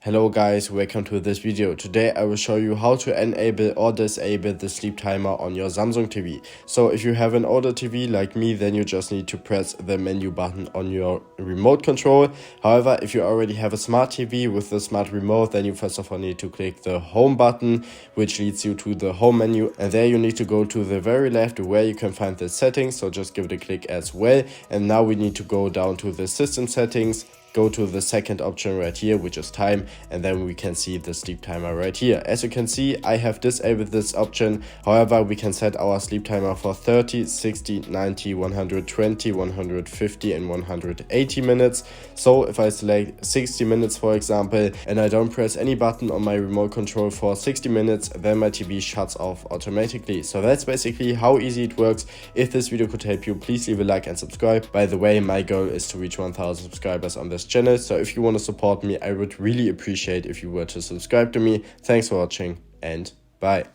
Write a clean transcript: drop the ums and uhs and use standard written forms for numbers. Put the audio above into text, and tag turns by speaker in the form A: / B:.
A: Hello guys, welcome to this video. Today I will show you how to enable or disable the sleep timer on your Samsung TV. So if you have an older TV like me, then you just need to press the menu button on your remote control. However, if you already have a smart TV with the smart remote, then you first of all need to click the home button, which leads you to the home menu, and there you need to go to the very left where you can find the settings, so just give it a click as well. And now we need to go down to the system settings. Go to the second option right here, which is time, and then we can see the sleep timer right here. As you can see, I have disabled this option. However, we can set our sleep timer for 30, 60, 90, 120, 150 and 180 minutes. So if I select 60 minutes, for example, and I don't press any button on my remote control for 60 minutes, then my TV shuts off automatically. So that's basically how easy it works. If this video could help you, please leave a like and subscribe. By the way, my goal is to reach 1000 subscribers on this channel, so if you want to support me, I would really appreciate if you were to subscribe to me. Thanks for watching and bye.